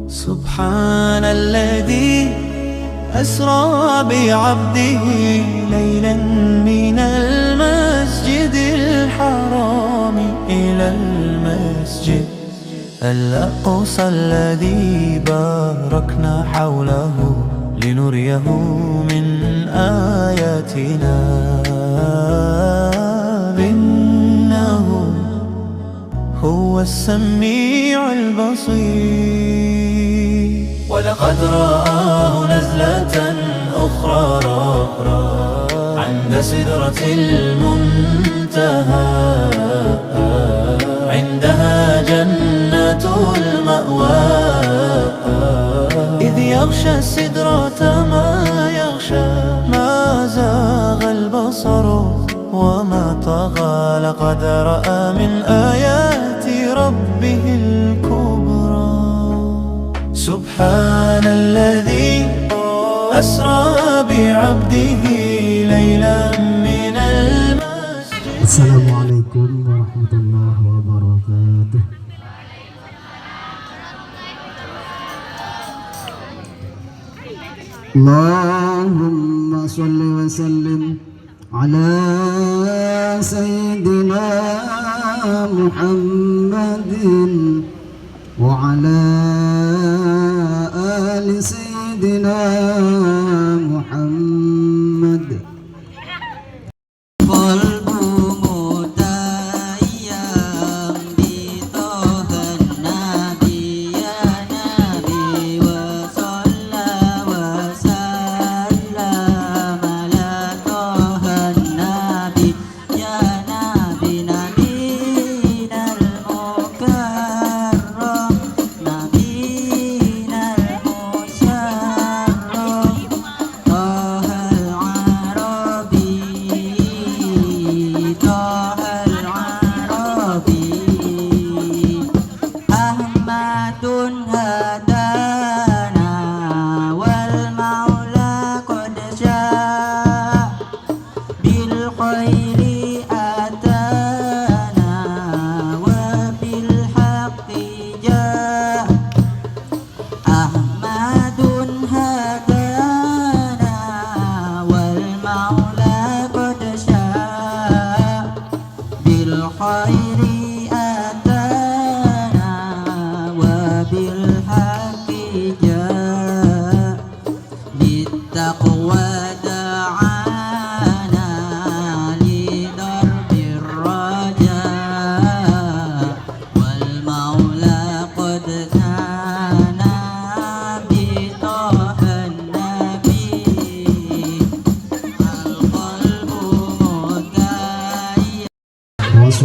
سبحان الذي أسرى بعبده ليلا من المسجد الحرام إلى المسجد الأقصى الذي باركنا حوله لنريه من آياتنا إنه هو السميع البصير ولقد رآه نزلة أخرى عند سدرة المنتهى عندها جنة المأوى إذ يغشى السدرة ما يغشى ما زاغ البصر وما طغى لقد رأى من آيات ربه الكبرى سبحان الذي أسرى بعبده ليلا من المسجد. السلام عليكم ورحمة الله وبركاته. اللهم صل وسلم على سيدنا محمد وعلى آل سيدنا محمد.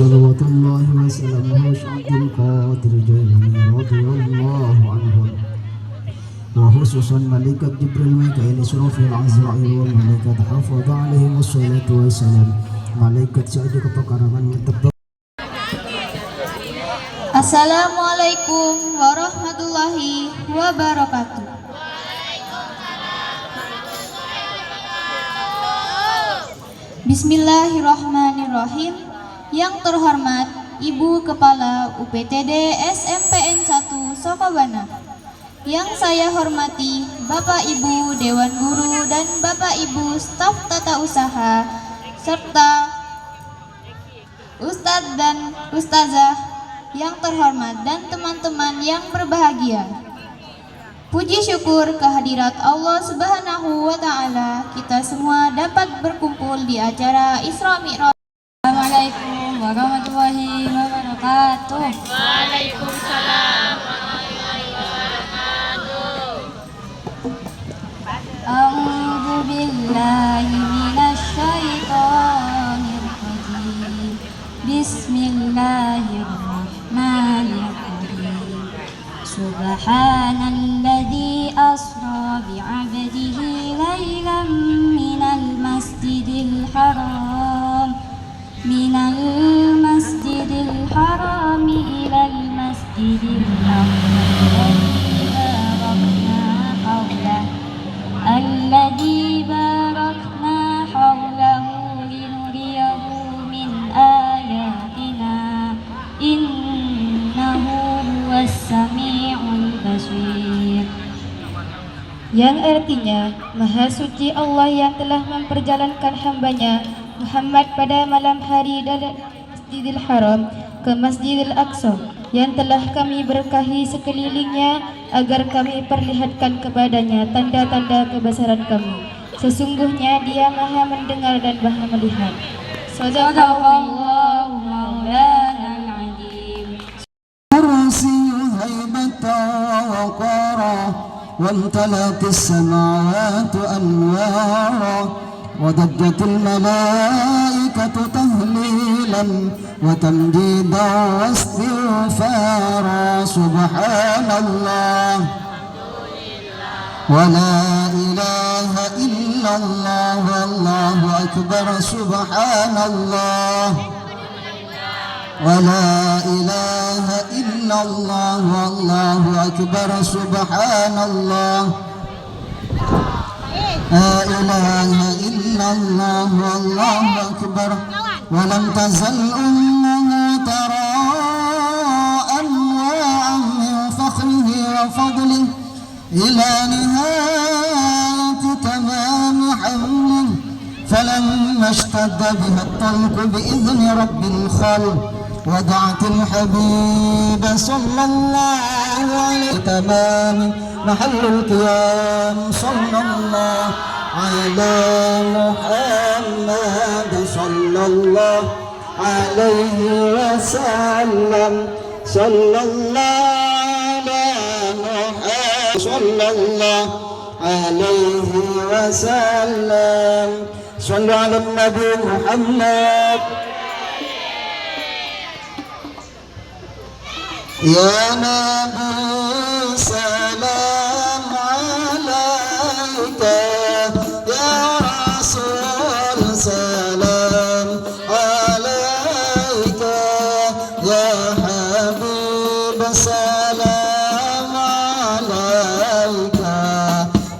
صلوات الله وسلامه عبد القادر جيلاني رضي الله عنه وخصوصا ملائكة جبريل ميكائيل إسرافيل عزرائيل والملائكة حفظ عليهم الصلاة والسلام ملائكة سعد kepakarangan menetap. Assalamualaikum warahmatullahi wabarakatuh. Bismillahirrahmanirrahim. Yang terhormat Ibu Kepala UPTD SMPN 1 Sokobana, yang saya hormati Bapak Ibu Dewan Guru dan Bapak Ibu staf tata usaha serta Ustadz dan Ustazah yang terhormat dan teman-teman yang berbahagia. Puji syukur kehadirat Allah Subhanahu wa Ta'ala, kita semua dapat berkumpul di acara Isra Mi'raj. Assalamualaikum warahmatullahi wabarakatuh. Waalaikumsalam warahmatullahi wabarakatuh. A'udzu billahi minasy syaithanir rajim. Bismillahirrahmanirrahim. Subhanalladzi asra bi'abdihi lailan minal masjidil haram ilal masjidil aqsa alladzi barakna hawlahu linuriyahu min ayatina innahu huwas sami'ul basir. yang artinya Maha Suci Allah yang telah memperjalankan hambanya Muhammad pada malam hari dari Masjidil Haram ke Masjidil Aqsa yang telah kami berkahi sekelilingnya agar kami perlihatkan kepadanya tanda-tanda kebesaran kami. Sesungguhnya Dia Maha mendengar dan Maha melihat. Sadaqallahu maulana al-azim. كرسي هيبة وقارا وامتلأت السماوات أنوارا وضجت الملائكة تهليلا وتمجيدا واستغفارا سبحان الله ولا إله إلا الله والله أكبر سبحان الله ولا إله إلا الله والله أكبر سبحان الله لا إله إلا الله والله أكبر ولم تزل أمه ترى أنواعا من فخره وفضله إلى نهاية تمام حمله فلما اشتد بها الطلق بإذن رب الخلق وضعت الحبيب صلى الله عليه تمام محل القيام صلى الله على محمد صلى الله عليه وسلم صلى الله على محمد صلى الله عليه وسلم صلوا على النبي محمد يا نبي سلام عليك يا رسول سلام عليك يا حبيب سلام عليك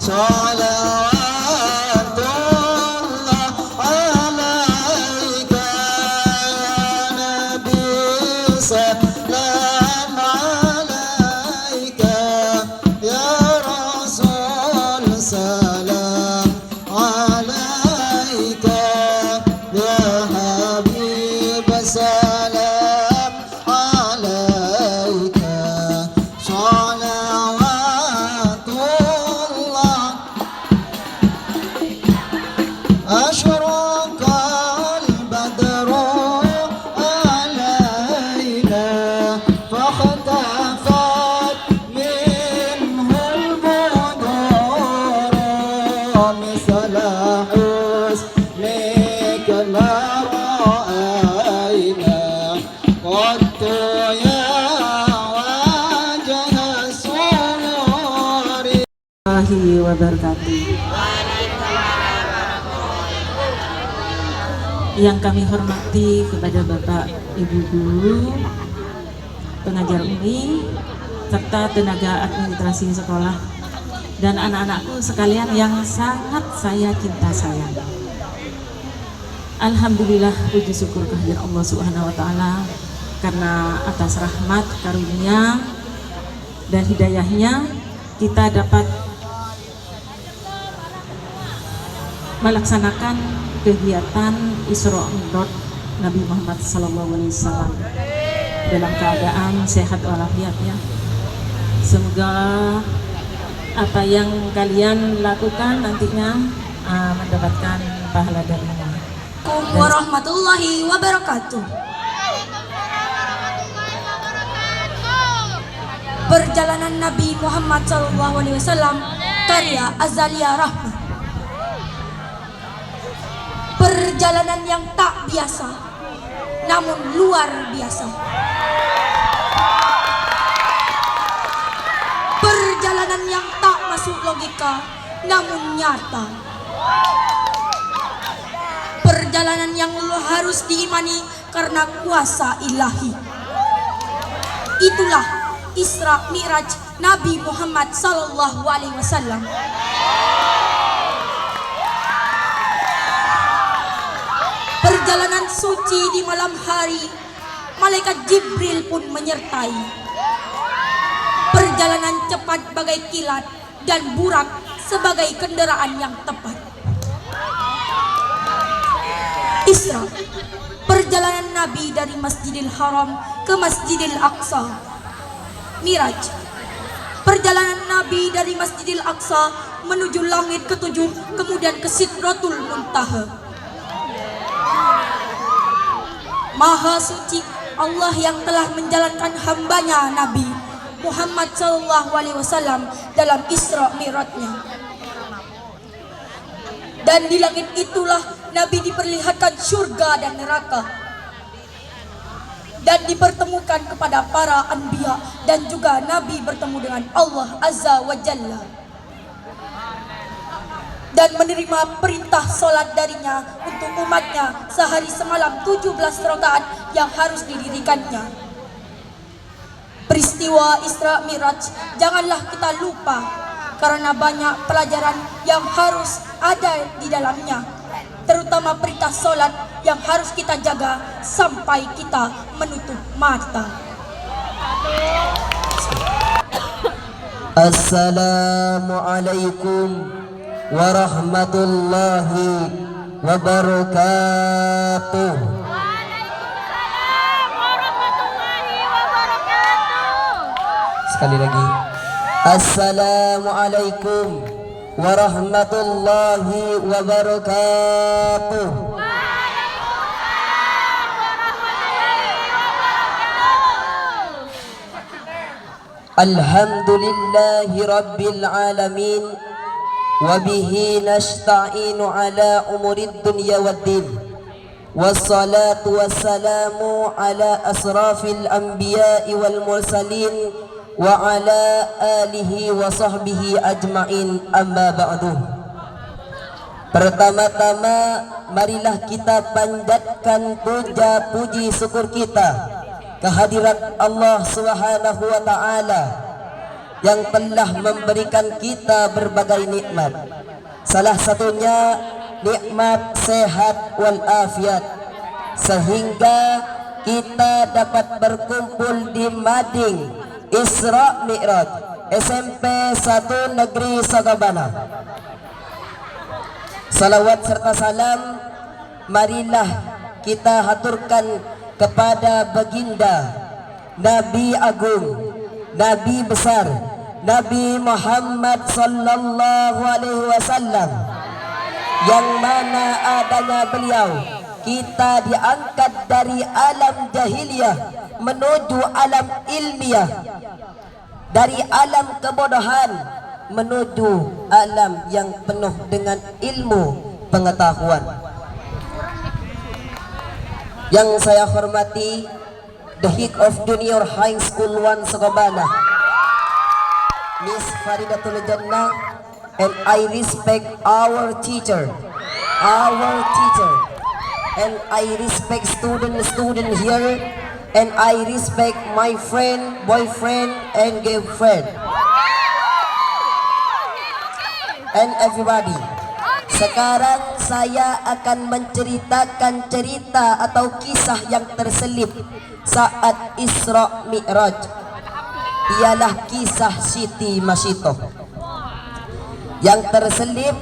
صلوات الله عليك يا نبي سلام أشرق البدر علينا فاختفت منه البدور مثل حسنك ما رأينا قط يا وجه السرور wabarakatuh. Yang kami hormati kepada Bapak Ibu Guru, pengajar UI, serta tenaga administrasi sekolah dan anak-anakku sekalian yang sangat saya cinta sayang. Alhamdulillah, puji syukur kehadirat Allah Subhanahu wa taala karena atas rahmat, karunia dan hidayahnya kita dapat melaksanakan kegiatan Isra Mi'raj Nabi Muhammad SAW dalam keadaan sehat walafiat ya. Semoga apa yang kalian lakukan nantinya mendapatkan pahala darinya. Assalamualaikum warahmatullahi wabarakatuh. Perjalanan Nabi Muhammad SAW karya Azalia Rahman. Perjalanan yang tak biasa, namun luar biasa. Perjalanan yang tak masuk logika, namun nyata. Perjalanan yang harus diimani karena kuasa ilahi. Itulah Isra Mi'raj Nabi Muhammad SAW. Perjalanan suci di malam hari, malaikat Jibril pun menyertai. Perjalanan cepat bagai kilat, dan burak sebagai kendaraan yang tepat. Isra, perjalanan Nabi dari Masjidil Haram ke Masjidil Aqsa. Miraj, perjalanan Nabi dari Masjidil Aqsa menuju langit ketujuh, kemudian ke Sidratul Muntaha. Maha suci Allah yang telah menjalankan hambanya Nabi Muhammad SAW dalam Isra Mi'rajnya. Dan di langit itulah Nabi diperlihatkan surga dan neraka, dan dipertemukan kepada para anbiya, dan juga Nabi bertemu dengan Allah Azza wa Jalla dan menerima perintah sholat darinya untuk umatnya sehari semalam 17 rakaat yang harus didirikannya. Peristiwa Isra Mi'raj janganlah kita lupa, karena banyak pelajaran yang harus ada di dalamnya, terutama perintah sholat yang harus kita jaga sampai kita menutup mata. Assalamualaikum warahmatullahi wabarakatuh. Waalaikumsalam warahmatullahi wabarakatuh. Sekali lagi. Assalamualaikum warahmatullahi wabarakatuh. Waalaikumsalam warahmatullahi wabarakatuh. Alhamdulillahi rabbil alamin. Wabihi nasta'inu ala umurid dunya waddin. Wassalatu wassalamu ala asrafil anbiya'i wal mursalin wa ala alihi wa sahbihi ajma'in, amma ba'du. Pertama-tama marilah kita panjatkan puja puji syukur kita kehadirat Allah Subhanahu wa ta'ala yang telah memberikan kita berbagai nikmat. Salah satunya nikmat sehat wal afiat, sehingga kita dapat berkumpul di Mading Isra Mi'raj SMP 1 Negeri Sagabana. Salawat serta salam marilah kita haturkan kepada baginda Nabi Agung, Nabi besar, Nabi Muhammad sallallahu alaihi wasallam, yang mana adanya beliau kita diangkat dari alam jahiliyah menuju alam ilmiah, dari alam kebodohan menuju alam yang penuh dengan ilmu pengetahuan. Yang saya hormati the Head of Junior High School 1 Sagabana, Miss Faridatul Jannah, and I respect our teacher, and I respect student here, and I respect my friend, boyfriend, and girlfriend, and everybody. Sekarang saya akan menceritakan cerita atau kisah yang terselip saat Isra Mi'raj. Ialah kisah Siti Masitoh yang terselip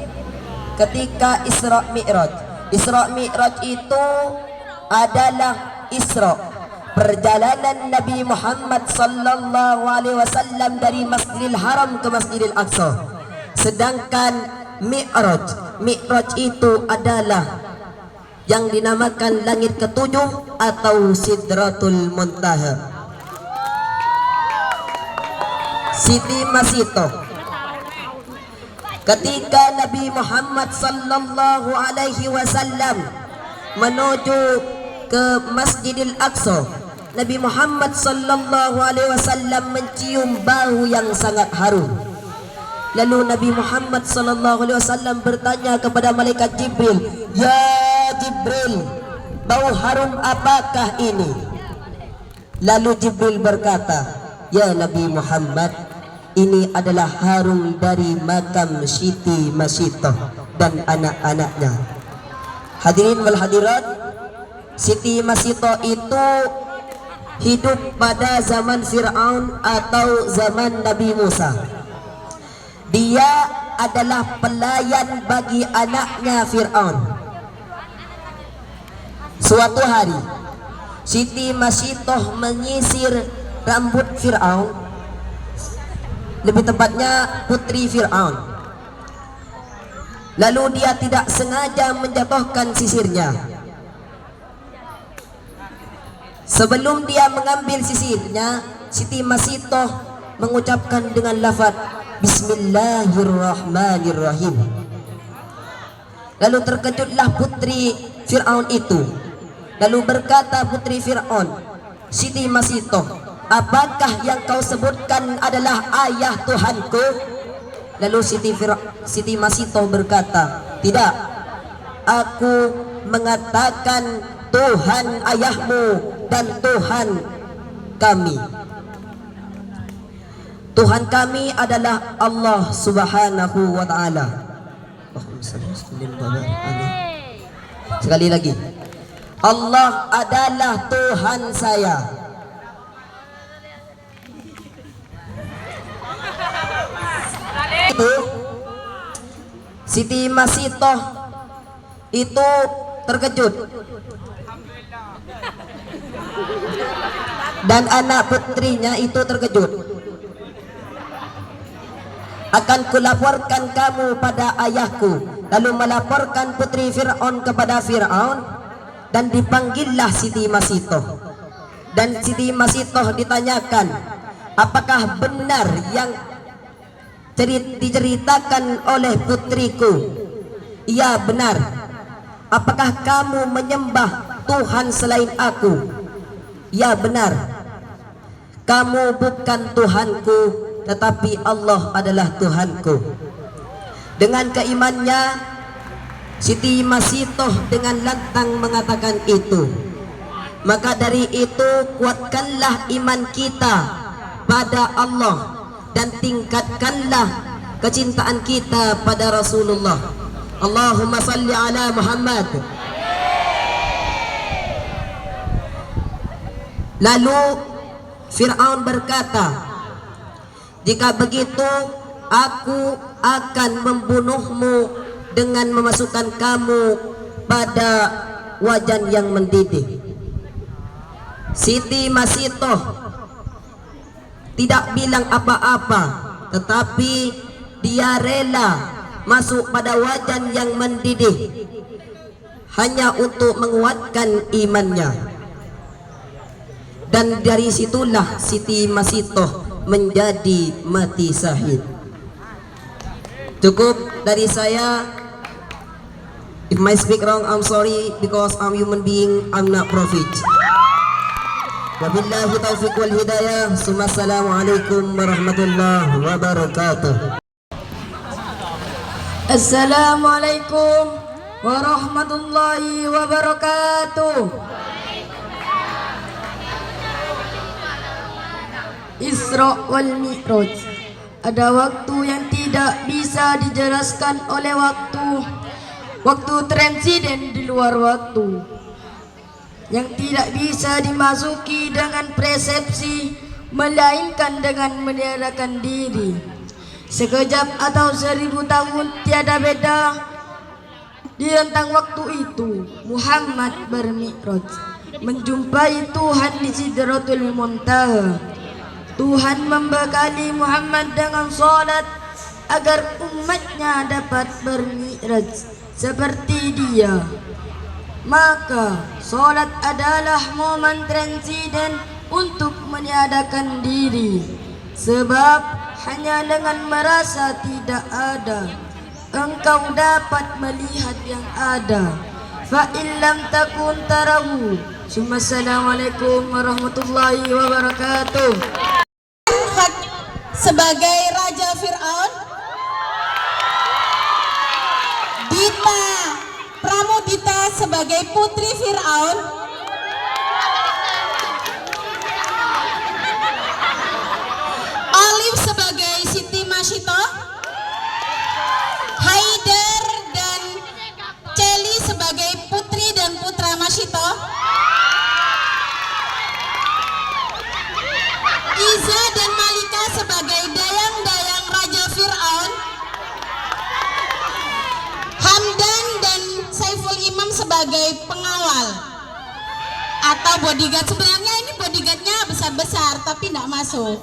ketika Isra Mi'raj. Isra Mi'raj itu adalah Isra, perjalanan Nabi Muhammad sallallahu alaihi wasallam dari Masjidil Haram ke Masjidil Aqsa. Sedangkan Mi'raj itu adalah yang dinamakan langit ketujuh atau Sidratul Muntaha. Siti Masitoh, ketika Nabi Muhammad sallallahu alaihi wasallam menuju ke Masjidil Aqsa, Nabi Muhammad sallallahu alaihi wasallam mencium bau yang sangat harum. Lalu Nabi Muhammad sallallahu alaihi wasallam bertanya kepada malaikat Jibril, "Ya Jibril, bau harum apakah ini?" Lalu Jibril berkata, "Ya Nabi Muhammad, ini adalah harum dari makam Siti Masitoh dan anak-anaknya." Hadirin wal hadirat, Siti Masitoh itu hidup pada zaman Fir'aun atau zaman Nabi Musa. Dia adalah pelayan bagi anaknya Fir'aun. Suatu hari Siti Masitoh menyisir rambut Fir'aun, lebih tepatnya putri Fir'aun. Lalu dia tidak sengaja menjatuhkan sisirnya. Sebelum dia mengambil sisirnya, Siti Masitoh mengucapkan dengan lafaz Bismillahirrahmanirrahim. Lalu terkejutlah putri Fir'aun itu. Lalu berkata putri Fir'aun, Siti Masitoh, apakah yang kau sebutkan adalah ayah Tuhanku? Lalu Siti Masitoh berkata, tidak, aku mengatakan Tuhan ayahmu dan Tuhan kami. Tuhan kami adalah Allah Subhanahu wa ta'ala. Sekali lagi, Allah adalah Tuhan saya. Itu Siti Masitoh itu terkejut, dan anak putrinya itu terkejut. Akan kulaporkan kamu pada ayahku. Lalu melaporkan putri Fir'aun kepada Fir'aun, dan dipanggillah Siti Masitoh. Dan Siti Masitoh ditanyakan, apakah benar yang diceritakan oleh putriku? Iya, benar. Apakah kamu menyembah Tuhan selain aku? Ya, benar. Kamu bukan Tuhanku, tetapi Allah adalah Tuhanku. Dengan keimannya, Siti Masitoh dengan lantang mengatakan itu. Maka dari itu, kuatkanlah iman kita pada Allah, dan tingkatkanlah kecintaan kita pada Rasulullah. Allahumma salli ala Muhammad. Lalu Fir'aun berkata, jika begitu aku akan membunuhmu dengan memasukkan kamu pada wajan yang mendidih. Siti Masitoh tidak bilang apa-apa, tetapi dia rela masuk pada wajan yang mendidih hanya untuk menguatkan imannya. Dan dari situlah Siti Masitoh menjadi mati syahid. Cukup dari saya. If I speak wrong, I'm sorry, because I'm human being, I'm not prophet. Wabillahi taufiq wal hidayah. Assalamualaikum warahmatullahi wabarakatuh. Assalamualaikum warahmatullahi wabarakatuh. Isra wal Mi'raj, ada waktu yang tidak bisa dijelaskan oleh waktu transiden di luar waktu, yang tidak bisa dimasuki dengan persepsi, melainkan dengan meniadakan diri. Sekejap atau 1000 tahun tiada beda. Di rentang waktu itu Muhammad bermi'raj, menjumpai Tuhan di Sidratul Muntaha. Tuhan membekali Muhammad dengan salat agar umatnya dapat bermi'raj seperti dia. Maka salat adalah momen transiden untuk meniadakan diri, sebab hanya dengan merasa tidak ada engkau dapat melihat yang ada. Fa illam takun tarahu. Assalamualaikum warahmatullahi wabarakatuh. Sebagai Raja Fir'aun, Dita Pramudita sebagai Putri Fir'aun, Olive sebagai Siti Masitoh, Haider dan Celi sebagai Putri dan Putra Masitoh, Iza dan Malika sebagai dayang-dayang Raja Fir'aun, sebagai pengawal atau bodyguard. Sebenarnya ini bodyguardnya besar-besar tapi tidak masuk,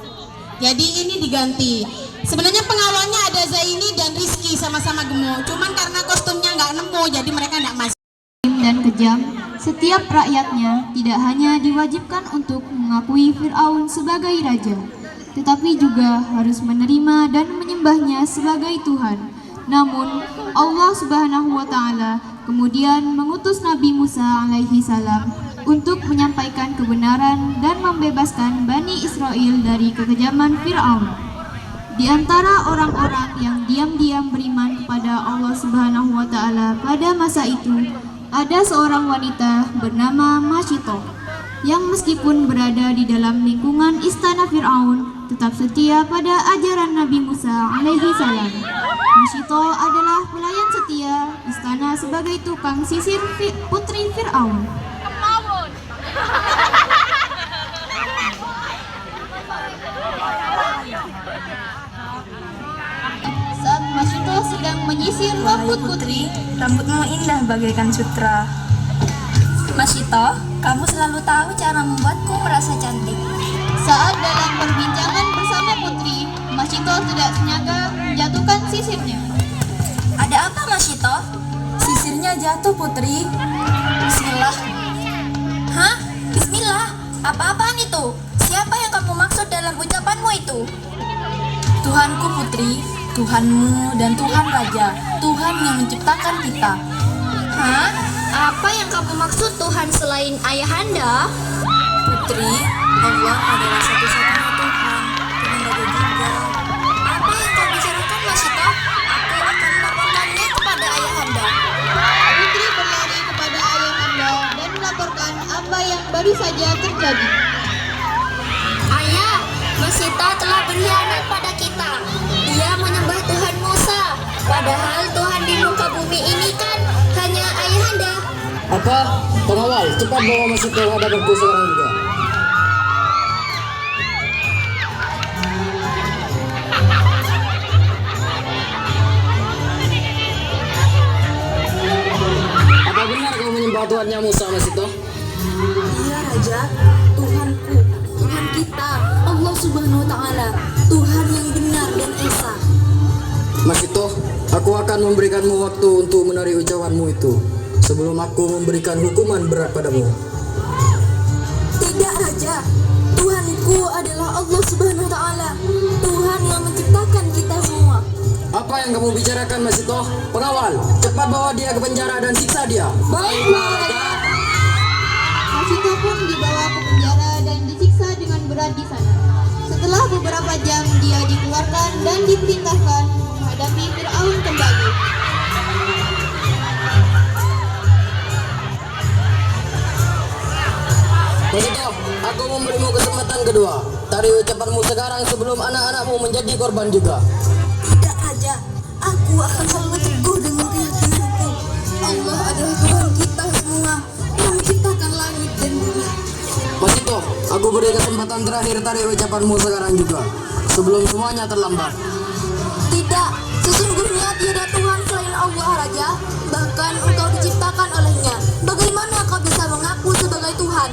jadi ini diganti. Sebenarnya pengawalnya ada Zaini dan Rizky, sama-sama gemuk, cuman karena kostumnya nggak nemu jadi mereka tidak masuk. Dan kejam, setiap rakyatnya tidak hanya diwajibkan untuk mengakui Fir'aun sebagai raja, tetapi juga harus menerima dan menyembahnya sebagai Tuhan. Namun, Allah Subhanahu wa Ta'ala kemudian mengutus Nabi Musa alaihi salam untuk menyampaikan kebenaran dan membebaskan Bani Israel dari kekejaman Fir'aun. Di antara orang-orang yang diam-diam beriman kepada Allah Subhanahu wa Ta'ala pada masa itu, ada seorang wanita bernama Masyitoh yang meskipun berada di dalam lingkungan istana Fir'aun tetap setia pada ajaran Nabi Musa alaihi salam. Masyitoh adalah pelayan setia istana sebagai tukang sisir putri Fir'aun. Saat Masyitoh sedang menyisir rambut putri, Rambutmu indah bagaikan sutra. Masyitoh, kamu selalu tahu cara membuatku merasa cantik. saat dalam perbincangan bersama putri, Masyitoh tidak sengaja menjatuhkan sisirnya. Ada apa, Masyitoh? Sisirnya jatuh, putri. Bismillah. Hah? Bismillah? Apa-apaan itu? Siapa yang kamu maksud dalam ucapanmu itu? Tuhanku, putri. Tuhanmu dan Tuhan Raja. Tuhan yang menciptakan kita. Hah? Apa yang kamu maksud Tuhan selain Ayahanda? Putri, Allah adalah satu-satunya Tuhan. Tuhan Raja juga. Apa yang kau bicarakan, Masyitoh? Aku akan melaporkannya kepada Ayahanda. Putri berlari kepada ayahanda dan melaporkan apa yang baru saja terjadi. Ayah, Masyitoh telah berkhianat pada kita. Dia menyembah Tuhan Musa. Padahal Tuhan di muka bumi ini kan hanya Ayahanda. Apa? Pengawal, cepat bawa Masyitoh hadapanku sekarang juga. Apa benar kau menyembah Tuhannya Musa, Masyitoh? Iya, Raja. Tuhanku, Tuhan kita, Allah Subhanahu wa Ta'ala, Tuhan yang benar dan esa. Masyitoh, aku akan memberikanmu waktu untuk menarik ucapanmu itu sebelum aku memberikan hukuman berat padamu. Tidak, Raja. Tuhanku adalah Allah Subhanahu wa Ta'ala, Tuhan yang menciptakan kita semua. Apa yang kamu bicarakan, Masyitoh? Pengawal, cepat bawa dia ke penjara dan siksa dia. Baik, Raja. Masyitoh pun dibawa ke penjara dan disiksa dengan berat di sana. Setelah beberapa jam dia dikeluarkan dan diperintahkan menghadapi Fir'aun kembali. Masyitoh, aku memberimu kesempatan kedua. Tarik ucapanmu sekarang sebelum anak-anakmu menjadi korban juga. Tidak, Raja. Aku akan selalu teguh dengan keyakinanku. Allah adalah Tuhan kita semua yang menciptakan langit dan bumi. Masyitoh, aku beri kesempatan terakhir, tarik ucapanmu sekarang juga sebelum semuanya terlambat. Tidak, sesungguhnya tiada Tuhan selain Allah, Raja. Bahkan engkau diciptakan olehnya. Bagaimana kau bisa mengaku sebagai Tuhan?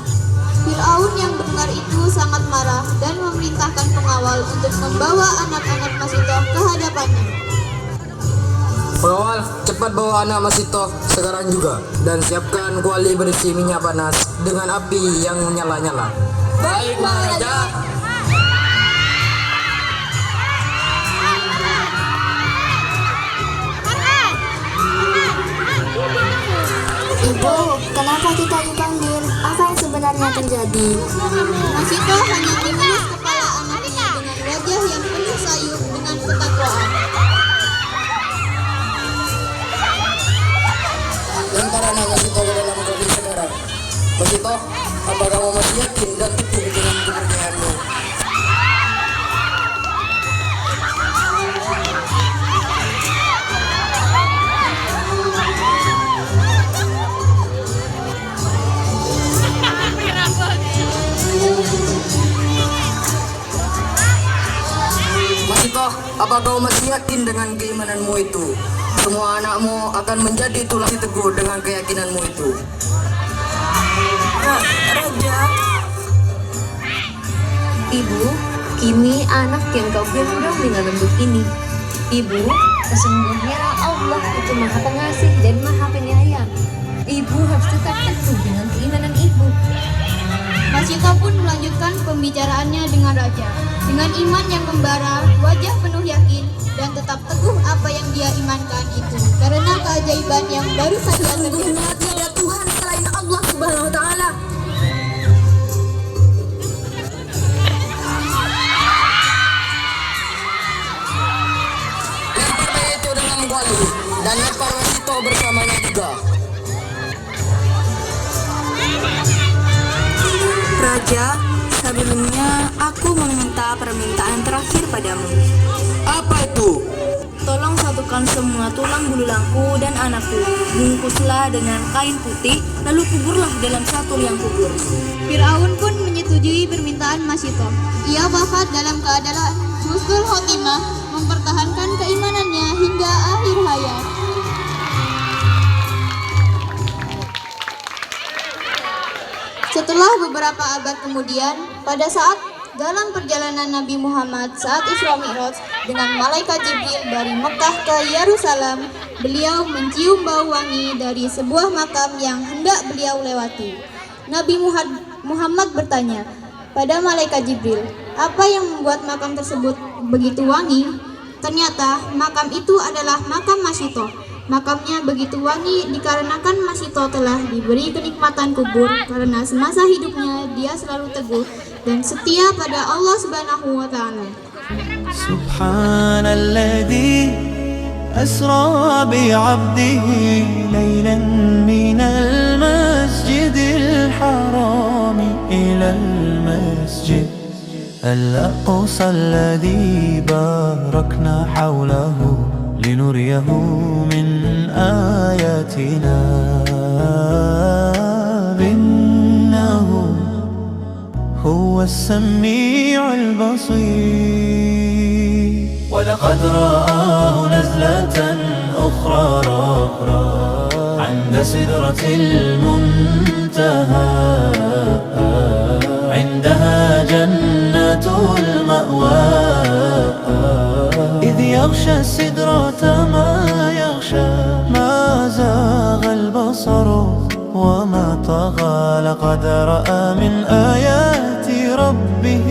Fir'aun yang mendengar itu sangat marah dan memerintahkan pengawal untuk membawa anak-anak Masyitoh ke hadapannya. Pengawal, cepat bawa anak Masyitoh sekarang juga dan siapkan kuali berisi minyak panas dengan api yang menyala-nyala. Baik, Raja. Ibu, kenapa kita dipanggil? Apa yang sebenarnya terjadi? Masyitoh hanya mengelus kepala anaknya dengan wajah yang penuh sayup dengan ketakwaan. Lempar anak Masyitoh ke dalam kopi sekarang. Masyitoh, apa kamu masih yakin dan teguh dengan kepercayaanmu? Masyitoh, apa kau masih yakin dengan keimananmu itu? Semua anakmu akan menjadi tulang teguh dengan keyakinanmu itu. Raja, Ibu, Kimi anak yang kau gendong dengan lembut ini. Ibu, sesungguhnya Allah itu Maha Pengasih dan Maha Penyayang. Ibu harus tetap teguh dengan keimanan ibu. Masito pun melanjutkan pembicaraannya dengan raja. Dengan iman yang membara, wajah penuh yakin, dan tetap teguh apa yang dia imankan itu. Karena keajaiban yang baru saja terjadi. Tiada Tuhan selain Allah Subhanahu wa Ta'ala. Lempar itu dengan Gwali dan lempar Masito bersamanya juga. Raja, sebelumnya aku meminta permintaan terakhir padamu. Apa itu? Tolong satukan semua tulang belulangku dan anakku. Bungkuslah dengan kain putih, lalu kuburlah dalam satu liang kubur. Fir'aun pun menyetujui permintaan Masito. Ia wafat dalam keadaan husnul khotimah, mempertahankan keimanannya hingga akhir hayat. Setelah beberapa abad kemudian, pada saat dalam perjalanan Nabi Muhammad saat Isra Mi'raj dengan malaikat Jibril dari Mekah ke Yerusalem, beliau mencium bau wangi dari sebuah makam yang hendak beliau lewati. Nabi Muhammad bertanya pada malaikat Jibril, apa yang membuat makam tersebut begitu wangi? Ternyata makam itu adalah makam Masito. Makamnya begitu wangi dikarenakan Masito telah diberi kenikmatan kubur karena semasa hidupnya dia selalu teguh dan setia pada Allah Subhanahu wa Ta'ala. Subhanalladzi asra bi'abdihi laylan minal masjidil haram ilal masjid al-aqsa alladzi barakna hawlahu لنريه من آياتنا إنه هو السميع البصير ولقد رآه نزلة أخرى عند سدرة المنتهى عندها جنة المأوى إذ يغشى السدرة ما يغشى ما زاغ البصر وما طغى لقد رأى من آيات ربه